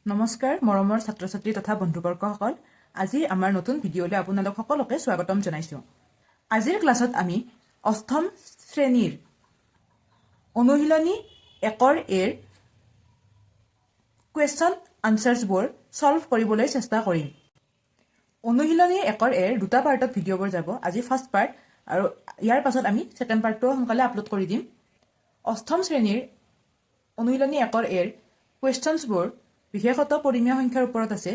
নমস্কাৰ মৰমৰ ছাত্ৰ ছাত্ৰী তথা বন্ধুবৰ্গসকল আজি আমাৰ নতুন ভিডিঅ'লৈ আপোনালোক সকলোকে স্বাগতম জনাইছোঁ। আজিৰ ক্লাছত আমি অষ্টম শ্ৰেণীৰ অনুশীলনী 1 এৰ কুৱেশ্যন আনচাৰ্ছবোৰ সলভ কৰিবলৈ চেষ্টা কৰিম। অনুশীলনী 1 এৰ দুটা পাৰ্টত ভিডিঅ'বোৰ যাব। আজি ফাৰ্ষ্ট পাৰ্ট আৰু ইয়াৰ পাছত আমি ছেকেণ্ড পাৰ্টটো সোনকালে আপলোড কৰি দিম। অষ্টম শ্ৰেণীৰ অনুশীলনী 1 এৰ কুৱেশ্যনছবোৰ বিশেষতঃ পৰিমেয় সংখ্যাৰ ওপৰত আছে।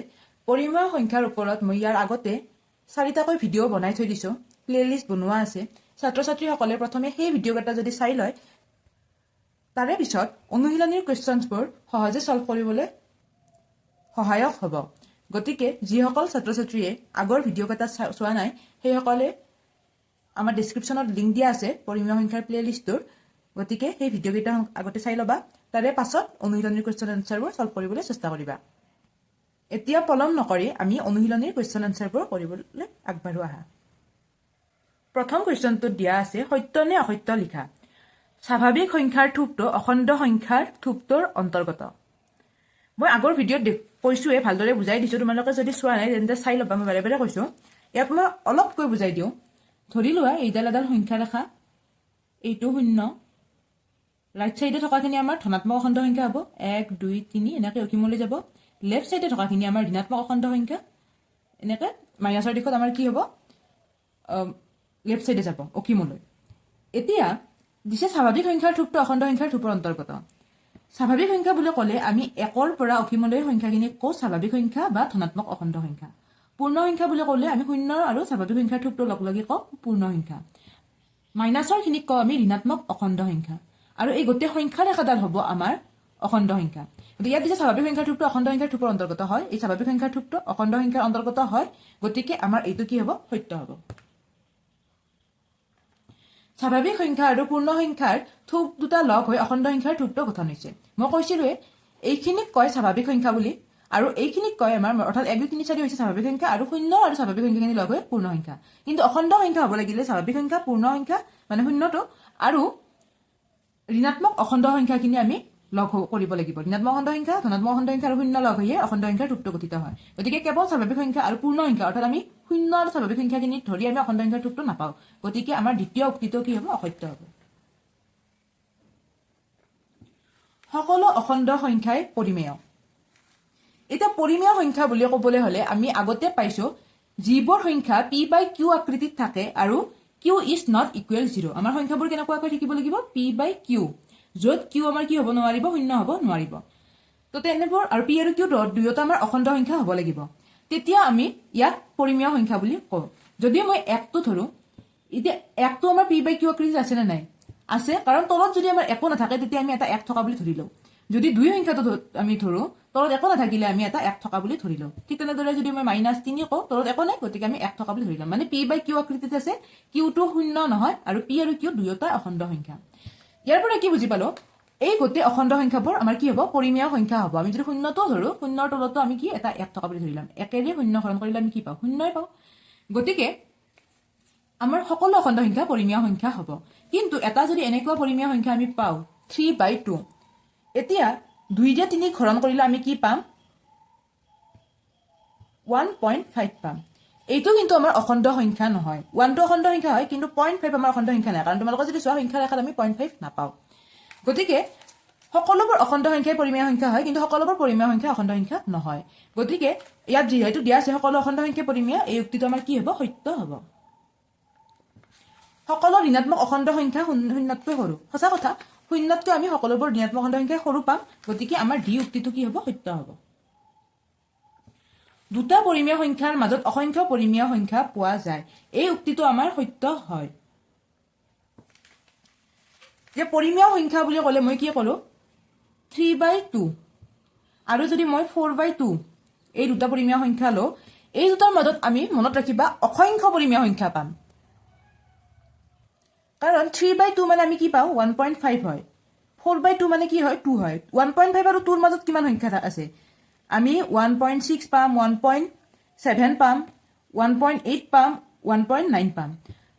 পৰিমেয় সংখ্যাৰ ওপৰত মই ইয়াৰ আগতে 4টাকৈ ভিডিঅ' বনাই থৈ দিছোঁ, প্লেলিষ্ট বনোৱা আছে। ছাত্ৰ ছাত্ৰীসকলে প্ৰথমে সেই ভিডিঅ'কেইটা যদি চাই লয় তাৰে পিছত অনুশীলনীৰ কুৱেশ্যনছবোৰ সহজে সলভ কৰিবলৈ সহায়ক হ'ব। গতিকে যিসকল ছাত্ৰ ছাত্ৰীয়ে আগৰ ভিডিঅ'কেইটা চোৱা নাই সেইসকলে আমাৰ ডেছক্ৰিপশ্যনত লিংক দিয়া আছে পৰিমেয় সংখ্যাৰ প্লেলিষ্টটোৰ। গতিকে সেই ভিডিঅ'কেইটা আগতে চাই ল'বা, তাৰে পাছত অনুশীলনীৰ কুৱেশ্যন এনচাৰবোৰ সলভ কৰিবলৈ চেষ্টা কৰিবা। এতিয়া পলম নকৰি আমি অনুশীলনীৰ কুৱেশ্যন এনচাৰবোৰ কৰিবলৈ আগবাঢ়ো আহা। প্ৰথম কুৱেশ্যনটোত দিয়া আছে সত্য নে অসত্য লিখা। স্বাভাৱিক সংখ্যাৰ থোপটো অখণ্ড সংখ্যাৰ থোপটোৰ অন্তৰ্গত। মই আগৰ ভিডিঅ'ত কৈছোঁৱে, ভালদৰে বুজাই দিছোঁ। তোমালোকে যদি চোৱা নাই তেন্তে চাই ল'বা, মই বাৰে বাৰে কৈছোঁ। ইয়াত মই অলপকৈ বুজাই দিওঁ। ধৰি লোৱা এইডাল এডাল সংখ্যা ৰেখা, এইটো 0, ৰাইট চাইডে থকাখিনি আমাৰ ধনাত্মক অখণ্ড সংখ্যা হ'ব, 1 2 3 এনেকৈ অসীমলৈ যাব। লেফ্ট চাইডে থকাখিনি আমাৰ ঋণাত্মক অখণ্ড সংখ্যা, এনেকৈ মাইনাছৰ দিশত আমাৰ কি হ'ব, লেফ্ট চাইডে যাব অসীমলৈ। এতিয়া দিছে স্বাভাৱিক সংখ্যাৰ থোপটো অখণ্ড সংখ্যাৰ থোপৰ অন্তৰ্গত। স্বাভাৱিক সংখ্যা বুলি ক'লে আমি 1ৰ পৰা অসীমলৈ সংখ্যাখিনি কওঁ স্বাভাৱিক সংখ্যা বা ধনাত্মক অখণ্ড সংখ্যা। পূৰ্ণ সংখ্যা বুলি ক'লে আমি 0 আৰু স্বাভাৱিক সংখ্যাৰ থোপটো লগ লাগি কওঁ পূৰ্ণ সংখ্যা। মাইনাছৰ খিনিক কওঁ আমি ঋণাত্মক অখণ্ড সংখ্যা। আৰু এই গোটেই সংখ্যা ৰেখাডাল হ'ব আমাৰ অখণ্ড সংখ্যা। গতিকে ইয়াত দিছে স্বাভাৱিক সংখ্যাৰ থোপটো অখণ্ড সংখ্যাৰ থোপৰ অন্তৰ্গত হয়। এই স্বাভাৱিক সংখ্যাৰ থোপটো অখণ্ড সংখ্যাৰ অন্তৰ্গত হয়, গতিকে আমাৰ এইটো কি হ'ব, সত্য হ'ব। স্বাভাৱিক সংখ্যা আৰু পূৰ্ণ সংখ্যাৰ থোপ দুটা লগ হৈ অখণ্ড সংখ্যাৰ থোপটো গঠন হৈছে। মই কৈছিলোৱে এইখিনিক কয় স্বাভাৱিক সংখ্যা বুলি, আৰু এইখিনিক কয় আমাৰ অৰ্থাৎ 1 2 3 4 হৈছে স্বাভাৱিক সংখ্যা, আৰু 0 আৰু স্বাভাৱিক সংখ্যাখিনি লগ হৈ পূৰ্ণ সংখ্যা। কিন্তু অখণ্ড সংখ্যা হ'ব লাগিলে স্বাভাৱিক সংখ্যা, পূৰ্ণ সংখ্যা মানে 0টো আৰু ঋণাত্মক অখণ্ড সংখ্যাখিনি আমি লগ কৰিব লাগিব। ঋণাত্মক অখণ্ড সংখ্যা, ধনাত্মক অখণ্ড সংখ্যা আৰু 0 লগ হৈয়ে অখণ্ড সংখ্যাৰ থোপটো গঠিত হয়। গতিকে কেৱল স্বাভাৱিক সংখ্যা আৰু পূৰ্ণ সংখ্যা অৰ্থাৎ আমি 0 আৰু স্বাভাৱিক সংখ্যাখিনি ধৰি আমি অখণ্ড সংখ্যাৰ থোপটো নাপাওঁ। গতিকে আমাৰ দ্বিতীয় উক্তিটো কি হ'ব, অসত্য হ'ব। সকলো অখণ্ড সংখ্যাই পৰিমেয়। এতিয়া পৰিমেয় সংখ্যা বুলি ক'বলৈ হ'লে আমি আগতে পাইছোঁ যিবোৰ সংখ্যা p/q আকৃতিত থাকে আৰু q is not equal 0। আমাৰ সংখ্যাবোৰ কেনেকুৱাকৈ থাকিব লাগিব, p/q, য'ত q আমাৰ কি হ'ব নোৱাৰিব, 0 হ'ব নোৱাৰিব। তো তেনেবোৰ আৰু p আৰু q দুয়োটা আমাৰ অখণ্ড সংখ্যা হ'ব লাগিব। তেতিয়া আমি ইয়াক পৰিমেয় সংখ্যা বুলি কওঁ। যদি মই 1টো ধৰোঁ, এতিয়া 1টো আমাৰ p/q আকৃতিত আছে নে নাই, আছে, কাৰণ তলত যদি আমাৰ একো নাথাকে তেতিয়া আমি এটা 1 থকা বুলি ধৰি লওঁ। যদি 2 সংখ্যাটো আমি ধৰোঁ, তলত একো নাথাকিলে আমি এটা 1 থকা বুলি ধৰি লওঁ। ঠিক তেনেদৰে যদি মই -3 কওঁ, তলত একো নাই, গতিকে আমি 1 থকা বুলি ধৰি লম। মানে p/q আকৃতিত আছে, qটো 0 নহয়, আৰু p আৰু q দুয়োটা অখণ্ড সংখ্যা। ইয়াৰ পৰা কি বুজি পালো, এই গোটেই অখণ্ড সংখ্যাবোৰ আমাৰ কি হ'ব, পৰিমেয় সংখ্যা হ'ব। আমি যদি 0টো ধৰোঁ, 0ৰ তলতো আমি কি এটা 1 থকা বুলি ধৰি ল'ম। 1ৰে 0 হৰণ কৰিলে আমি কি পাওঁ, 0ই পাওঁ। গতিকে আমাৰ সকলো অখণ্ড সংখ্যা পৰিমেয় সংখ্যা হ'ব। কিন্তু এটা যদি এনেকুৱা পৰিমেয় সংখ্যা আমি পাওঁ 3/2, এতিয়া 2ৰে 3ক হৰণ কৰিলে আমি কি পাম, 1.5 পাম। এইটো কিন্তু আমাৰ অখণ্ড সংখ্যা নহয়। 1টো অখণ্ড সংখ্যা হয়, কিন্তু 0.5 আমাৰ অখণ্ড সংখ্যা নাই, কাৰণ তোমালোকৰ যদি চোৱা সংখ্যা ৰেখাত আমি 0.5 নাপাওঁ। গতিকে সকলোবোৰ অখণ্ড সংখ্যাই পৰিমেয় সংখ্যা হয়, কিন্তু সকলোবোৰ পৰিমেয় সংখ্যা অখণ্ড সংখ্যা নহয়। গতিকে ইয়াত যিহেতু দিয়া আছে সকলো অখণ্ড সংখ্যাই পৰিমেয়, এই উক্তিটো আমাৰ কি হ'ব, সত্য হ'ব। সকলো ঋণাত্মক অখণ্ড সংখ্যা 0তকৈ সৰু। সঁচা কথা, 0তকৈ আমি সকলোবোৰ ঋণাত্মক অখণ্ড সংখ্যাই সৰু পাম। গতিকে আমাৰ ডি উক্তিটো কি হ'ব, সত্য হ'ব। দুটা পৰিমেয় সংখ্যাৰ মাজত অসংখ্য পৰিমেয় সংখ্যা পোৱা যায়, এই উক্তিটো আমাৰ সত্য হয়। যে পৰিমেয় সংখ্যা বুলি ক'লে মই কি ক'লো, 3/2 আৰু যদি মই 4/2 এই দুটা পৰিমেয় সংখ্যা লওঁ, এই দুটাৰ মাজত আমি মনত ৰাখিবা অসংখ্য পৰিমেয় সংখ্যা পাম। কাৰণ 3/2 মানে আমি কি পাওঁ, 1.5 হয়। 4/2 মানে কি হয়, 2 হয়। 1.5 আৰু 2ৰ মাজত কিমান সংখ্যা আছে, আমি 1.6 পাম, 1.7 পাম, 1.8 পাম, 1.9 পাম।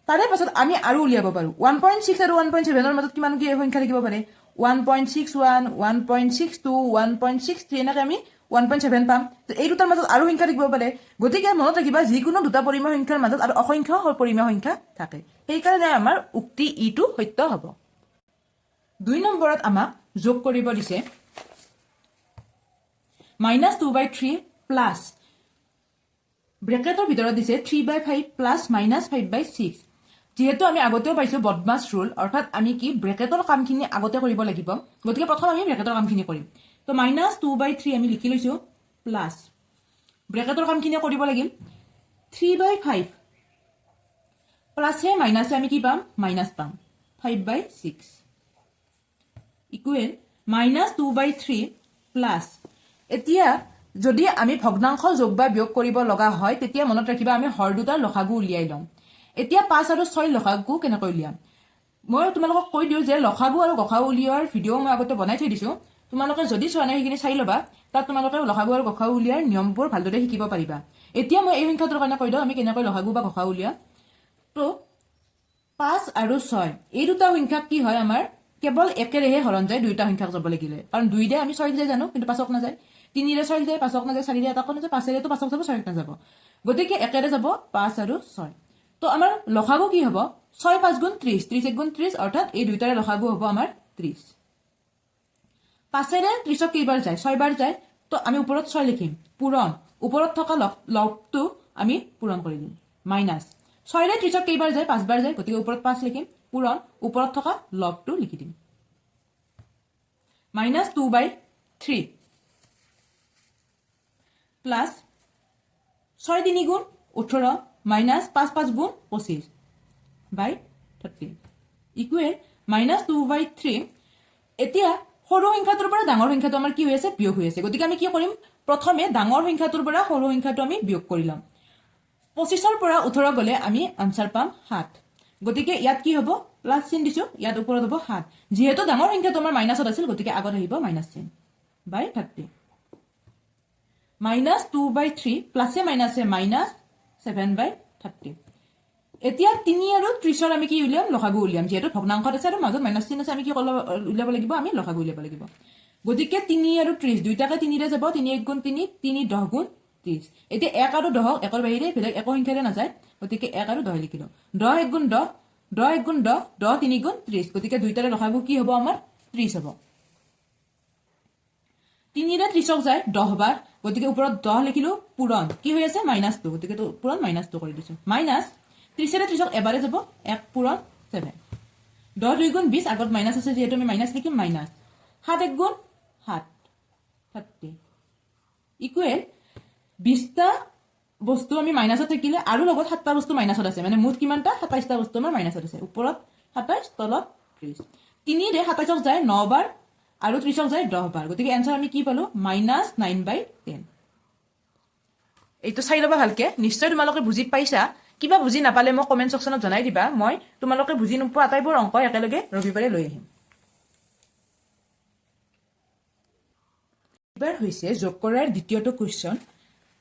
তাৰে পাছত আমি আৰু উলিয়াব পাৰোঁ 1.6 আৰু 1.7ৰ মাজত কিমান কি সংখ্যা থাকিব পাৰে, 1.61, 1.62, 1.63 এনেকৈ আমি 1.7 পাম তো এই দুটাৰ মাজত আৰু সংখ্যা থাকিব পাৰে গতিকে মনত ৰাখিবা যিকোনো দুটা পৰিমেয় সংখ্যাৰ মাজত আৰু অসংখ্য পৰিমেয় সংখ্যা থাকে সেইকাৰণে আমাৰ উক্তি ইটো সত্য হ'ব 2 নম্বৰত আমাক যোগ কৰিব দিছে -2/3 প্লাছ ব্ৰেকেটৰ ভিতৰত দিছে 3/5 প্লাছ -5/6 যেহেতু আমি আগতেও পাইছো বদমাছ ৰুল অৰ্থাৎ আমি কি ব্ৰেকেটৰ কামখিনি আগতে কৰিব লাগিব গতিকে প্ৰথম আমি ব্ৰেকেটৰ কামখিনি কৰিম তো -2/3 আমি লিখি লৈছো প্লাছ ব্ৰেকেটৰ কামখিনি কৰিব লাগিল 3/5 প্লাছে মাইনাছে আমি কি পাম মাইনাছ পাম 5/6 ইকুৱেল -2/3 প্লাছ এতিয়া যদি আমি ভগ্নাংশ যোগ বা বিয়োগ কৰিব লগা হয় তেতিয়া মনত ৰাখিবা আমি হৰ দুটাৰ লসাগু উলিয়াই লম এতিয়া 5 আৰু 6 লসাগু কেনেকৈ উলিয়াম মই তোমালোকক কৈ দিওঁ যে লসাগু আৰু গসাগু উলিওৱাৰ ভিডিঅ' মই আগতে বনাই থৈ দিছো তোমালোকে যদি চোৱা নাই সেইখিনি চাই ল'বা তাত তোমালোকে লসাগু আৰু গসাগু উলিয়াৰ নিয়মবোৰ ভালদৰে শিকিব পাৰিবা এতিয়া মই এই সংখ্যাটোৰ কাৰণে কৈ দিওঁ আমি কেনেকৈ লসাগু বা গসাগু উলিয়াম তো 5 আৰু 6 এই দুটা সংখ্যা কি হয় আমাৰ কেৱল একেৰেহে হৰণ যায় দুইটা সংখ্যাক যাব লাগিলে কাৰণ 2 দে আমি 6 দিয়ে জানো কিন্তু 5ক নাযায় 3 ৰে 6 যায় 5ক নাযায় 4 ৰে এটাক নাযায় 5 ৰে তো 5ক যাব 6ক নাযাব গতিকে একেৰে যাব 5 আৰু 6 তো আমাৰ লসাগু কি হ'ব 6 5 গুণ 30 30 1 গুণ 30 অৰ্থাৎ এই দুইটাৰে লসাগু হ'ব আমাৰ 30 5 ৰে 30ক কেইবাৰ যায় 6 বাৰ যায় তো আমি ওপৰত 6 লিখিম পূৰণ ওপৰত থকা লবটো আমি পূৰণ কৰি দিম মাইনাছ 6 ৰে 30ক কেইবাৰ যায় 5 বাৰ যায় গতিকে ওপৰত 5 লিখিম পূৰণ ওপৰত থকা লবটো লিখি দিম -2/3 প্লাছ 6 3 গুণ 18 মাইনাছ 5 5 গুণ 25/30 ইকুৱেল -2/3 এতিয়া সৰু সংখ্যাটোৰ পৰা ডাঙৰ সংখ্যাটো আমাৰ কি হৈ আছে বিয়োগ হৈ আছে গতিকে আমি কি কৰিম প্ৰথমে ডাঙৰ সংখ্যাটোৰ পৰা সৰু সংখ্যাটো আমি বিয়োগ কৰি ল'ম 25ৰ পৰা 18 গ'লে আমি আনসাৰ পাম 7 গতিকে ইয়াত কি হ'ব প্লাছ চিন দিছো ইয়াত ওপৰত হ'ব 7 যেহেতু ডাঙৰ সংখ্যাটো আমাৰ মাইনাছত আছিল গতিকে আগত আহিব মাইনাছ চিন /30 -2/3 প্লাছে মাইনাছে -7/30 এতিয়া 3 আৰু 30ৰ আমি কি উলিয়াম লসাগু উলিয়াম যেহেতু ভগ্নাংশত আছে আৰু মাজত মাইনাছ চিন আছে আমি কি উলিয়াব লাগিব আমি লসাগু উলিয়াব লাগিব গতিকে 3 আৰু 30 দুইটাকে 3 ৰে যাব 3 1 গুণ 3 3 10 গুণ 30 এতিয়া 1 আৰু 10 একৰ বাহিৰে বেলেগ একো সংখ্যাৰে নাযায় গতিকে 1 আৰু 10 লিখিলো 10 1 গুণ 10 10 1 গুণ 10 10 3 গুণ 30 গতিকে দুইটাৰে লসাগু কি হ'ব আমাৰ 30 হ'ব 3 ৰে 30ক যায় 10 বাৰ গতিকে ওপৰত 10 লিখিলো পূৰণ কি হৈ আছে -2 গতিকে তো পূৰণ -2 কৰি দিছো মাইনাছ 30 ৰে 30ক এবাৰে যাব 1 পূৰণ 7 10 2 গুণ 20 আগত মাইনাছ আছে যেহেতু আমি মাইনাছ লিখিম মাইনাছ 7 1 গুণ 7 30 ইকুৱেল 20টা বস্তু আমি মাইনাছত থাকিলে আৰু লগত 7টা বস্তু মাইনাছত আছে মানে মুঠ কিমানটা 27টা বস্তু আমাৰ মাইনাছত আছে ওপৰত 27 তলত 30 3 ৰে 27ক যায় 9 বাৰ আৰু 30ক যায় 10 বাৰ গতিকে এনসাৰ আমি কি পালো -9/10 এইটো চাই ল'বা ভালকে নিশ্চয় তোমালোকে বুজি পাইছা কিবা বুজি নাপালে মোক কমেন্ট সেকশনত জনাই দিবা মই তোমালোকে বুজি নোপোৱা আটাইবোৰ অংক একেলগে ৰবিবাৰে লৈ আহিম এবাৰ হৈছে যোগ কৰাৰ দ্বিতীয়টো question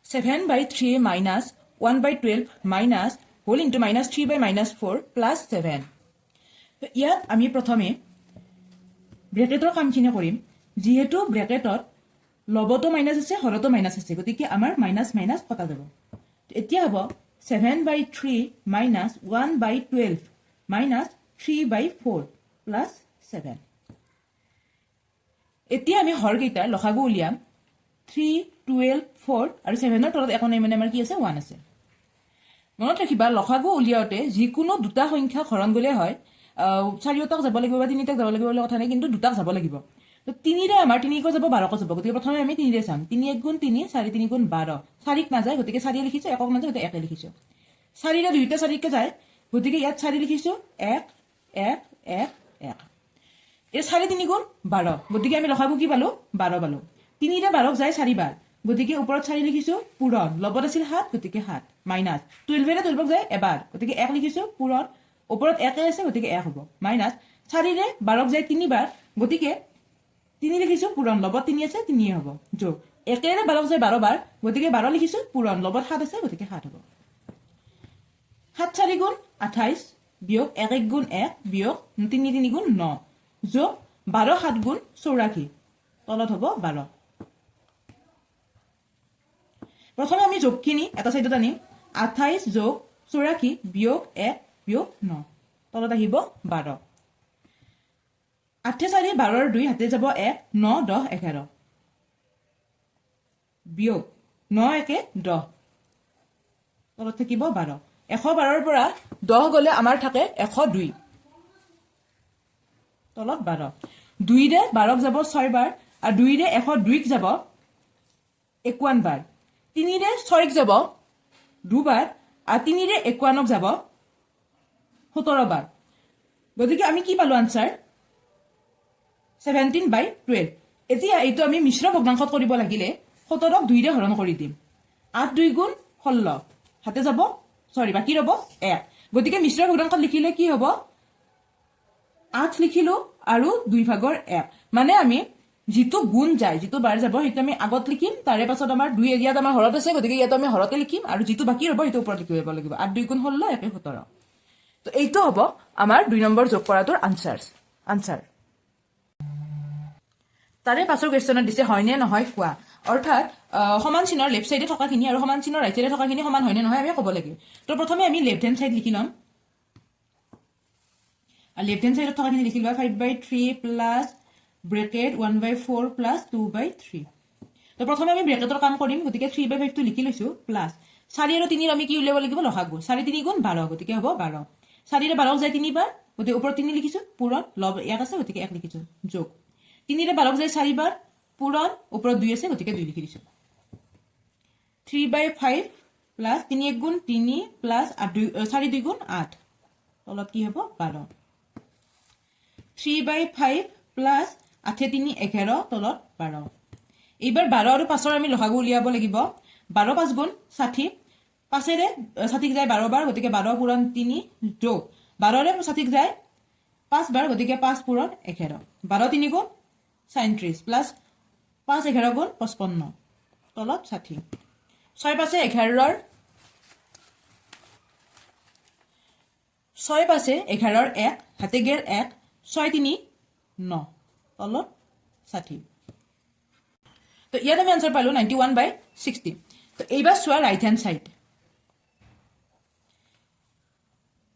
7/3 minus 1/12 minus whole into -3/-4 plus 7 ইয়াত আমি প্ৰথমে ব্ৰেকেটৰ কামখিনি কৰিম যেহেতু ব্ৰেকেটত লবটো মাইনাস আছে হৰতো মাইনাস আছে গতিকে আমাৰ মাইনাস মাইনাস কটা যাব এতিয়া হ'ব 7/3 minus 1/12 minus 3/4 plus 7 এতিয়া আমি হৰ কেইটা লসাগু উলিয়াম 3 12 4 আৰু 7 ৰ তলত একো নাই মানে আমাৰ কি আছে 1 আছে মনত ৰাখিবা লসাগু উলিয়াওতে যিকোনো দুটা সংখ্যা হৰণ গলে হয় চাৰিওটাক যাব লাগিব বা তিনিটাক যাব লাগিব কথা নাই কিন্তু দুটাক যাব লাগিব তো 3 ৰে আমাৰ 3 কো যাব 12 কো যাব গতিকে প্ৰথমে আমি 3 ৰে চাম 3 1 গুণ 3 4 3 গুণ 12 4ক নাযায় গতিকে 4 লিখিছো একক নাযায় গতিকে 1 লিখিছো 4 ৰে দুইটা 4কে যায় গতিকে ইয়াত 4 লিখিছো 1 1 1 1 এই 4 3 গুণ 12 গতিকে আমি লসাগু কি পালো 12 পালো 3 ৰে 12ক যায় 4 বাৰ গতিকে ওপৰত 4 লিখিছো পূৰণ লবত আছিল 7 গতিকে 7 মাইনাস 12 ৰে 12ক যায় এবাৰ গতিকে 1 লিখিছো পূৰণ ওপৰত 1 আছে গতিকে 1 হ'ব মাইনাস 4 ৰে 12ক যায় 3 বাৰ গতিকে 3 লিখিছো পূৰণ লবত 3 আছে 3 হ'ব যোগ 1 ৰে 12ক যায় 12 বাৰ গতিকে 12 লিখিছো পূৰণ লবত 7 আছে গতিকে 7 হ'ব 7 4 গুণ 28 বিয়োগ 1 1 গুণ 1 বিয়োগ 3 3 গুণ 9 যোগ 12 7 গুণ 84 তলত হ'ব 12 প্ৰথমে আমি যোগখিনি এটা সাইডত আনিম 28 যোগ 84 বিয়োগ 1 বিয়োগ 9 তলত আহিব 12 8 4 12 2 হাতে যাব 1 9 10 11 বিয়োগ 9 1 10 তলত থাকিব 12 112 পৰা 10 গলে আমাৰ থাকে 102 তলত 12 2 ৰে 12 যাব 6 বাৰ আৰু 2 ৰে 102 ক যাব 51 বাৰ 3 ৰে 6 ক যাব 2 বাৰ আৰু 3 ৰে 51 ক যাব 17 বাৰ গতিকে আমি কি পালো আনসাৰ 17/12 এতিয়া এইটো আমি মিশ্ৰ ভগ্নাংশত কৰিব লাগিলে 17ক 2 ৰে হৰণ কৰি দিম 8 2 গুণ 16 হাতে যাব বাকি ৰব 1 গতিকে মিশ্ৰ ভগ্নাংশত লিখিলে কি হ'ব 8 লিখিলো আৰু 2 ভাগৰ 1 মানে আমি जितु गुण যায় जितु बार যাব হেতু আমি আগত লিখিম তাৰে পাছত আমাৰ 2 এৰিয়াত আমাৰ হৰত আছে গতিকে ইয়াত আমি হৰতে লিখিম আৰু जितु বাকি ৰব হেতু ওপৰত লিখিব লাগিব 8 2 গুণ 16 1 17 তো এইটো হ'ব আমাৰ 2 নম্বৰ যোগ কৰাটোৰ আনসাৰ তাৰে পাছৰ কোৱেশ্চনত দিছে হয়নে নহয় কোৱা অৰ্থাৎ সমান চিনৰ লেফট সাইডে থকাখিনি আৰু সমান চিনৰ ৰাইট সাইডে থকাখিনি সমান হয়নে নহয় আমি ক'ব লাগিব তো প্ৰথমে আমি লেফট হ্যান্ড সাইড লিখি লম আৰু লেফট হ্যান্ড সাইডত থকাখিনি লিখি লবা 5/3 প্লাস ব্ৰেকেট 1/4 প্লাস 2/3 তো প্ৰথমে আমি ব্ৰেকেটৰ কাম কৰিম গতিকে 3/5 টো লিখি লৈছো প্লাস 4 আৰু 3 আমি কি উলিয়াব লাগিব লসাগু 4 3 গুণ 12 গতিকে হ'ব 12 4 ৰে 12 যায় 3 বাৰ গতিকে ওপৰত 3 লিখিছো পূৰণ লব ইয়াত আছে গতিকে 1 লিখিছো যোগ 3 ৰে 12 যায় 4 বাৰ পূৰণ ওপৰত 2 আছে গতিকে 2 লিখি দিছো 3/5 প্লাস 3 1 গুণ 3 প্লাস 4 2 গুণ 8 তলত কি হ'ব 12 3/5 প্লাস 8 3 11 তলত 12 এইবাৰ 12 আৰু 5 আমি লসাগু উলিয়াব লাগিব 12 5 গুণ 60 5 ৰে 60 যায় 12 বাৰ গতিকে 12 পূৰণ 3 যোগ 12 ৰে 60 যায় 5 বাৰ গতিকে 5 পূৰণ 11 12 3 গুণ 37 প্লাস 5 11 গুণ 55 তলত 60 6 5 11 6 5 11 1 হাতে গেল 1 6 3 9 তলত 60 তো ইয়াত আমি আনসার পালো 91/60 তো এইবাৰ চোৱা right hand side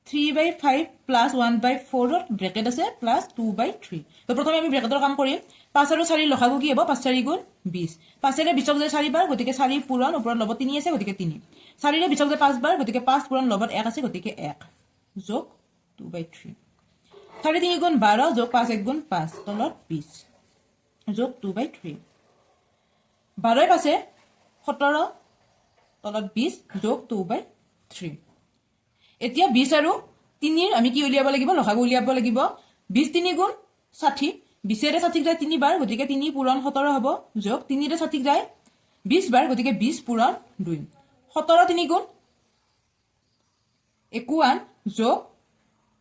3/5 plus 1/4 bracket আছে প্লাস 2/3 তো প্ৰথমে আমি ব্ৰেকেটৰ কাম কৰিম 5 আৰু 4 লসাগু কি হ'ব 5 4 গুণ 20 5 ৰে 20 যায় 4 বাৰ গতিকে 4 পূৰণ ওপৰত লব 3 আছে গতিকে 3 4 ৰে 20 যায় 5 বাৰ গতিকে 5 পূৰণ লবত 1 আছে গতিকে 1 যোগ 2/3 4 3 গুণ 12 যোগ 5 1 গুণ 5 তলত 20 যোগ 2/3 12 পাছে 17 তলত 20 যোগ 2/3 এতিয়া 20 আৰু 3 আমি কি উলিয়াব লাগিব লসাগু উলিয়াব লাগিব 20 3 গুণ 60 20 ৰে 60 যায় 3 বাৰ গতিকে 3 পূৰণ 17 হ'ব যোগ 3 ৰে 60 যায় 20 বাৰ গতিকে 20 পূৰণ 2 17 3 গুণ 51 যোগ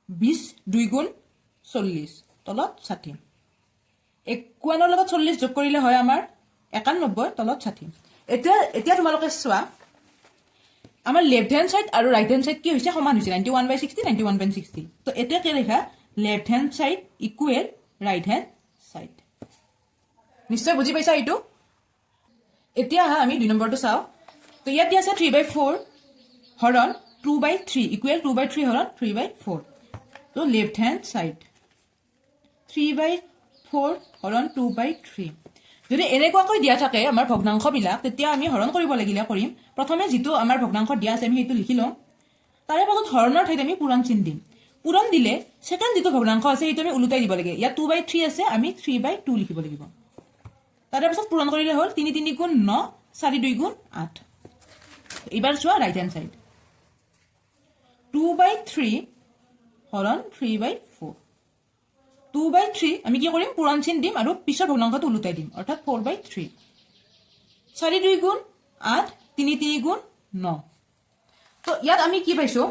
20 2 গুণ 40 তলত 60 51 ৰ লগত 40 যোগ কৰিলে হয় আমাৰ 91 তলত 60 এতিয়া তোমালোকে চোৱা আমাৰ লেফট হ্যান্ড সাইড আৰু ৰাইট হ্যান্ড সাইড কি হৈছে সমান হৈছে 91/60 91/60 তো এতিয়া কি লেখা left hand side equal right hand side নিশ্চয় বুজি পাইছা এইটো এতিয়া আমি 2 নম্বৰটো চাও তো ইয়াত আছে 3/4 হৰণ 2/3 ইকুৱেল 2/3 হৰণ 3/4 তো লেফট হ্যান্ড সাইড 3/4 হৰণ 2/3 যদি এনেকুৱাকৈ দিয়া থাকে আমাৰ ভগ্নাংশ বিলাক তেতিয়া আমি হৰণ কৰিব লাগিলে কৰিম প্ৰথমে যেটো আমাৰ ভগ্নাংশ দিয়া আছে আমি হেতু লিখি লম তাৰে পাছত হৰণৰ ঠাইত আমি পূৰণ চিন দিম পূৰণ দিলে সেকেন্ড যেটো ভগ্নাংশ আছে হেতু আমি উলুটাই দিব লাগে ইয়া 2/3 আছে আমি 3/2 লিখিব লাগিব তাৰে পাছত পূৰণ কৰিলে হ'ল 3 3 গুণ 9 4 2 গুণ 8 এবাৰ চোৱা ৰাইট হ্যান্ড সাইড 2/3 হৰণ 3/4 2/3 আমি কি কৰিম পূৰণ চিন দিম আৰু পিছৰ ভগ্নাংশটো উলুটাই দিম অৰ্থাৎ 4/3 4 2 গুণ 8 3 3 গুণ 9 তো ইয়াত আমি কি পাইছো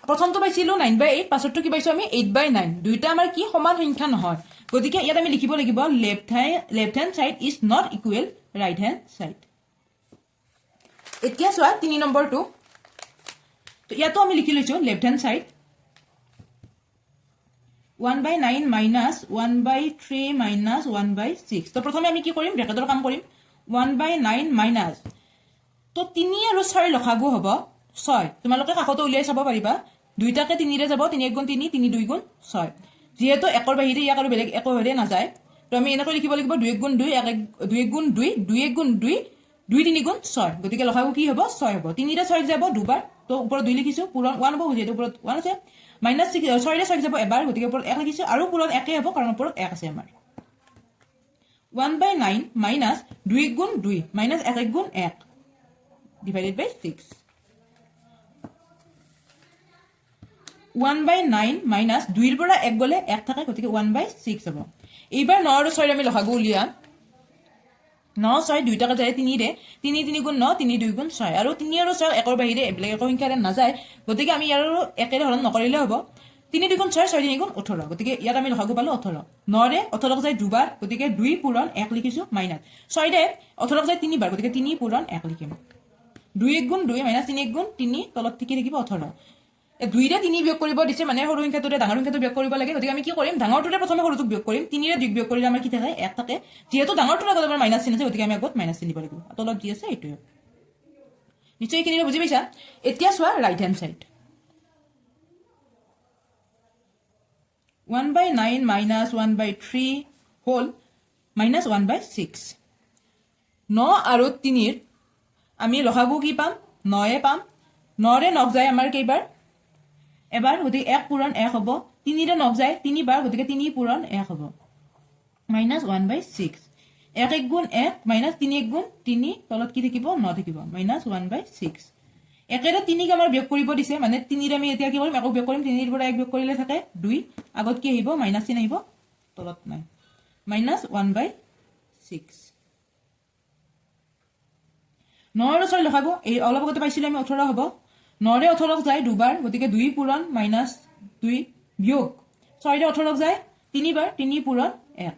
প্ৰথমটো পাইছিলো 9/8 পাছৰটো কি পাইছো আমি 8/9 দুইটা আমাৰ কি সমান সংখ্যা নহয় গতিকে ইয়াত আমি লিখিব লাগিব left hand side is not equal right hand side এতিয়া চোৱা 3 নম্বৰটো তো ইয়াতো আমি লিখি লৈছো left hand side 1/9 minus 1/3 minus 1/6 তো প্ৰথমে আমি কি কৰিম ব্ৰেকেটৰ কাম কৰিম 1/9 minus তো 3 আৰু 6 লসাগু হ'ব 6 তোমালোকে কাকতে উলিয়াই চাব পাৰিবা দুইটাকে 3 ৰে যাব 3 1 গুণ 3 3 2 গুণ 6 যেহেতু একৰ বাহিৰে ইয়াক আৰু বেলেগ একো হৰে নাযায় তো আমি এনেকৈ লিখিব লাগিব 2 1 গুণ 2 2 1 গুণ 2 2 1 গুণ 2 2 3 গুণ 6 গতিকে লসাগু কি হ'ব 6 হ'ব 3 ৰে 6 যাব দুবাৰ তো ওপৰত 2 লিখিছো পূৰণ 1 হ'ব যেহেতু ওপৰত 1 আছে মাইনাস 6 ৰে 6 যাব এবাৰ গতিকে ওপৰত 1 লিখিছো আৰু পূৰণ 1 হ'ব কাৰণ ওপৰত 1 আছে আমাৰ 1/9 মাইনাস 2 গুণ 2 মাইনাস 1 গুণ 1 divided by 6 1/9 মাইনাস 2 ৰ পৰা 1 গলে 1 থাকে গতিকে 1/6 হ'ব এইবাৰ 9 আৰু 6 আমি লসাগু উলিয়াম 9 6 দুইটাকে যায় 3 ৰে 3 3 গুণ 9 3 2 গুণ 6 আৰু 3 আৰু 6 একৰ বাহিৰে বেলেগ একো সংখ্যাৰে নাযায় গতিকে আমি ইয়াৰ একেৰে হৰণ নকৰিলে হ'ব 3 2 গুণ 6 6 3 গুণ 18 গতিকে ইয়াত আমি লসাগু পালো 18 9 ৰে 18 যায় দুবাৰ গতিকে 2 পূৰণ 1 লিখিছো মাইনাস 6 ৰে 18 যায় 3 বাৰ গতিকে 3 পূৰণ 1 লিখিম 2 1 গুণ 2 মাইনাস 3 1 গুণ 3 তলত ঠিকি থাকিব 18 2 ৰে 3 বিয়োগ কৰিব দিছে মানে সৰু সংখ্যাটোৰে ডাঙৰ সংখ্যাটো বিয়োগ কৰিব লাগে গতিকে আমি কি কৰিম ডাঙৰটোৰে প্ৰথমে সৰুটোক বিয়োগ কৰিম 3 ৰে 2 বিয়োগ কৰিলে আমাৰ কি থাকে 1 থাকে যেহেতু ডাঙৰটোৰ আগত আমাৰ মাইনাস চিন আছে গতিকে আমি আগত মাইনাস চিন দিব লাগিব তলত দি আছে এইটোৱে নিশ্চয় এইখিনি বুজি পাইছা এতিয়া চোৱা right hand side 1/9 minus 1/3 whole minus 1/6 9 আৰু 3 ৰ আমি লসাগু কি পাম 9 পাম 9 ৰে 9 যায় আমাৰ কেইবাৰ এবাৰ গতিকে 1 পূৰণ 1 হ'ব 3 ৰে 9 যায় 3 বাৰ গতিকে 3 পূৰণ 1 হ'ব minus 1/6 1 1 গুণ 1 minus 3 1 গুণ 3 তলত কি থাকিব 9 থাকিব minus 1/6 একেৰে 3 ক আমাৰ বিয়োগ কৰিব দিছে মানে 3 ৰে আমি এতিয়া কি কৰিম একো বিয়োগ কৰিম 3 ৰ পৰা 1 বিয়োগ কৰিলে থাকে 2 আগত কি আহিব মাইনাস চিন আহিব তলত নাই minus 1/6 9 আৰু 6 লখাব এই অলপ আগতে পাইছিল আমি 18 হ'ব 9 ৰে 18 যায় দুবাৰ গতিকে 2 পূৰণ মাইনাস 2 বিয়োগ 6 ৰে 18 যায় 3 বাৰ 3 পূৰণ 1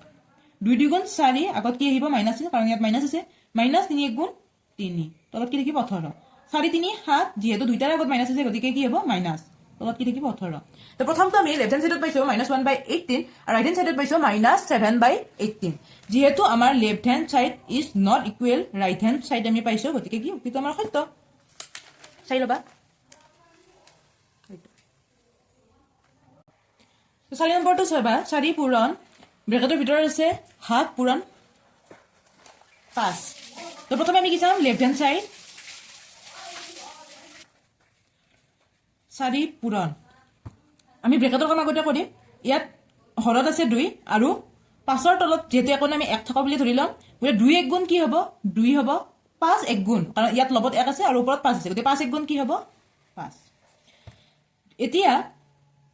2 2 গুণ 4 আগত কি আহিব মাইনাস চিন কাৰণ ইয়াত মাইনাস আছে মাইনাস 3 1 গুণ 3 তলত কি থাকিব 18 4 3 7 যেহেতু দুইটাৰ আগত মাইনাস আছে গতিকে কি হ'ব মাইনাস তলত কি থাকিব 18 তো প্ৰথমটো আমি লেফট হ্যান্ড সাইডত পাইছো -1/18 আৰু ৰাইট হ্যান্ড সাইডত পাইছো -7/18 যেহেতু আমাৰ left hand side is not equal right hand side আমি পাইছো গতিকে কি উক্তিটো আমাৰ সত্য চাই লবা 4 নম্বৰটো চাবা 4 পূৰণ ব্ৰেকেটৰ ভিতৰত আছে হাফ পূৰণ 5 তো প্ৰথমে আমি কি চাম লেফট হ্যান্ড সাইড 4 পূৰণ আমি ব্ৰেকেটৰ কাম আগতে কৰিম ইয়াত হৰত আছে 2 আৰু 5ৰ তলত যেতে এখন আমি 1 থকা বুলি ধৰি লম গতিকে 2 1 গুণ কি হ'ব 2 হ'ব 5 1 গুণ কাৰণ ইয়াত লগত 1 আছে আৰু ওপৰত 5 আছে গতিকে 5 1 গুণ কি হ'ব 5 এতিয়া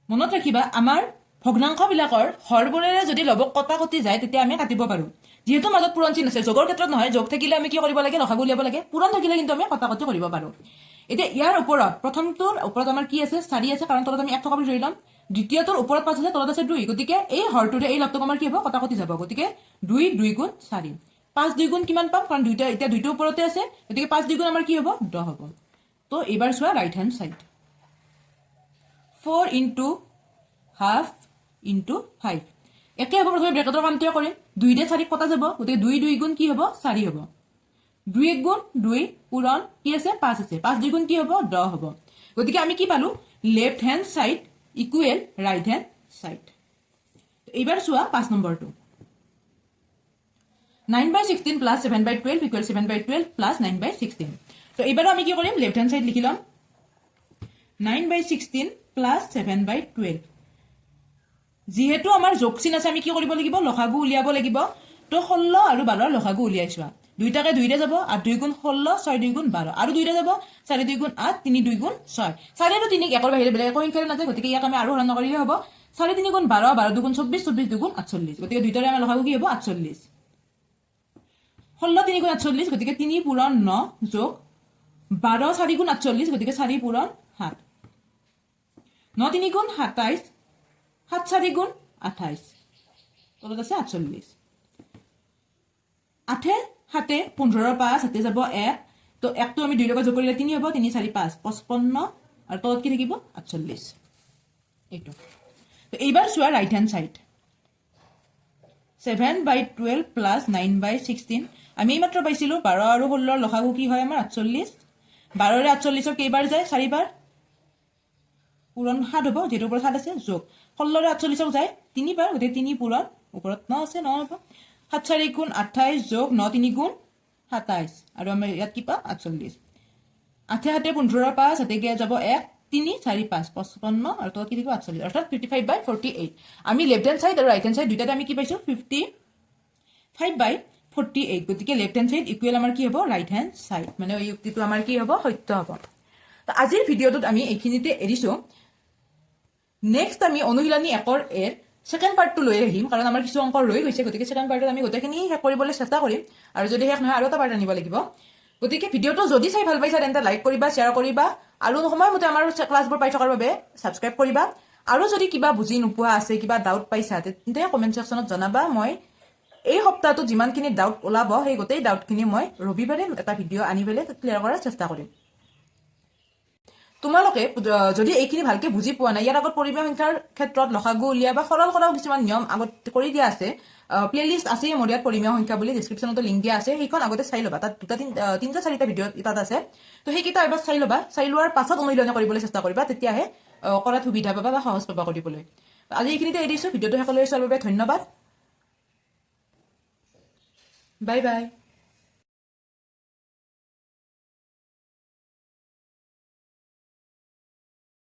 মনত ৰাখিবা আমাৰ ভগ্নাংশ বিলাকৰ হৰবোৰেৰে যদি লবক কটাকটি যায় তেতিয়া আমি কাটিব পাৰো যেহেতু মাজত পূৰণ চিন আছে যোগৰ ক্ষেত্ৰত নহয় যোগ থাকিলে আমি কি কৰিব লাগে লসাগু উলিয়াব লাগে পূৰণ থাকিলে কিন্তু আমি কটাকটি কৰিব পাৰো এতিয়া ইয়াৰ ওপৰত প্ৰথমটোৰ ওপৰত আমাৰ কি আছে 4 আছে কাৰণ তলত আমি 1 থকা বুলি ধৰি লম দ্বিতীয়টোৰ ওপৰত 5 আছে তলত আছে 2 গতিকে এই হৰটোৰে এই লবটোক আমাৰ কি হ'ব কটাকটি যাব গতিকে 2 2 গুণ 4 5 2 গুণ কিমান পাম কাৰণ দুইটা এতিয়া দুইটো ওপৰতে আছে গতিকে 5 2 গুণ আমাৰ কি হ'ব 10 হ'ব তো এবাৰ চোৱা right hand side 4 into half into 5 একে হ'ব প্ৰথমে ব্ৰেকেটৰ কামটো কৰিম 2 ৰে 4 কটা যাব গতিকে 2 2 গুণ কি হ'ব 4 হ'ব 2 1 গুণ 2 পূৰণ কি আছে 5 আছে 5 2 গুণ কি হ'ব 10 হ'ব গতিকে আমি কি পালো left hand side equal right hand side এইবাৰ চোৱা 5 নম্বৰটো 9/16 plus 7/12 equals 7/12 plus 9/16 তো এইবাৰো আমি কি কৰিম লেফট হ্যান্ড সাইড লিখি লম 9/16 plus 7/12 যেহেতু আমাৰ যোগ চিন আছে আমি কি কৰিব লাগিব লসাগু উলিয়াব লাগিব তো 16 আৰু 12 লসাগু উলিয়াই চোৱা দুইটাকে 2 ৰে যাব 8 2 গুণ 16 6 2 গুণ 12 আৰু 2 ৰে যাব 4 2 গুণ 8 3 2 গুণ 6 4 আৰু 3 একৰ বাহিৰে বেলেগ একো সংখ্যাৰে নাযায় গতিকে ইয়াক আমি আৰু হৰণ নকৰিলে হ'ব 4 3 গুণ 12 12 2 গুণ 24 24 2 গুণ 48 গতিকে দুইটাৰে আমাৰ লসাগু কি হ'ব 48 16 3 গুণ 48 গতিকে 3 পূৰণ 9 যোগ 12 4 গুণ 48 গতিকে 4 পূৰণ 7 9 3 গুণ 27 7 4 গুণ 28 তলত আছে 48 8 7 15 5 7 যাব 1 তো 1 তো আমি 2 লগত যোগ কৰিলে 3 হ'ব 3 4 5 55 আৰু তলত কি থাকিব 48 এইটো তো এইবাৰ চোৱা ৰাইট হ্যান্ড সাইড 7/12 প্লাছ 9/16 আমি এইমাত্ৰ পাইছিলোঁ 12 আৰু 16 লসাগু কি হয় আমাৰ 48 12ৰে 48ৰ কেইবাৰ যায় 4 বাৰ পূৰণ 7 হ'ব যেহেতু ওপৰত 7 আছে যোগ 16ৰে 48ক যায় 3 বাৰ গতিকে 3 পূৰণ ওপৰত 9 আছে 9 হ'ব 7 4 গুণ 28 যোগ 9 3 গুণ 27 আৰু আমাৰ ইয়াত কি পাম 48 8 7 15 5 হাতেকে যাব 1 3 4 5 55 আৰু তলত কি থাকিব 48 অৰ্থাৎ 55/48 আমি লেফ্ট হেণ্ড চাইড আৰু ৰাইট হেণ্ড চাইড দুইটাতে আমি কি পাইছোঁ 55/48 গতিকে লেফ্ট হেণ্ড চাইড ইকুৱেল আমাৰ কি হ'ব ৰাইট হেণ্ড চাইড মানে এই যুক্তিটো আমাৰ কি হ'ব সত্য হ'ব তো আজিৰ ভিডিঅ'টোত আমি এইখিনিতে এৰিছোঁ নেক্সট আমি অনুশীলনী 1 এৰ সেকেন্ড পাৰ্টটো লৈ আহিম কাৰণ আমাৰ কিছু অংক ৰৈ গৈছে গতিকে সেকেন্ড পাৰ্টত আমি গোটেইখিনি শেষ কৰিবলৈ চেষ্টা কৰিম আৰু যদি শেষ নহয় আৰু এটা পাৰ্ট আনিব লাগিব গতিকে ভিডিঅ'টো যদি চাই ভাল পাইছা তেন্তে লাইক কৰিবা শ্বেয়াৰ কৰিবা আৰু সময়মতে আমাৰ ক্লাছবোৰ পাই থকাৰ বাবে ছাবস্ক্ৰাইব কৰিবা আৰু যদি কিবা বুজি নোপোৱা আছে কিবা ডাউট পাইছা তেন্তে কমেণ্ট ছেকশ্যনত জনাবা মই এই সপ্তাহটো যিমানখিনি ডাউট ওলাব সেই গোটেই ডাউটখিনি মই ৰবিবাৰে এটা ভিডিঅ' আনি পেলাই ক্লিয়াৰ কৰাৰ চেষ্টা কৰিম তোমালোকে যদি এইখিনি ভালকে বুজি পোৱা নাই ইয়াৰ আগত পৰিমেয় সংখ্যাৰ ক্ষেত্ৰত লসাগু উলিয়া বা সৰল কৰাও কিছুমান নিয়ম আগত কৰি দিয়া আছে প্লেলিষ্ট আছে মোৰ ইয়াত পৰিমেয় সংখ্যা বুলি ডেছক্ৰিপশ্যনতো লিংক দিয়া আছে সেইখন আগতে চাই ল'বা তাত তিনিটা চাৰিটা ভিডিঅ' তাত আছে তো সেইকেইটা এবাৰ চাই ল'বা চাই লোৱাৰ পাছত অনুশীলন কৰিবলৈ চেষ্টা কৰিবা তেতিয়াহে কৰাত সুবিধা পাবা বা সহজ পাবা কৰিবলৈ আজি এইখিনিতে এৰি দিছোঁ ভিডিঅ'টো শেষলৈ চোৱাৰ বাবে ধন্যবাদ বাই বাই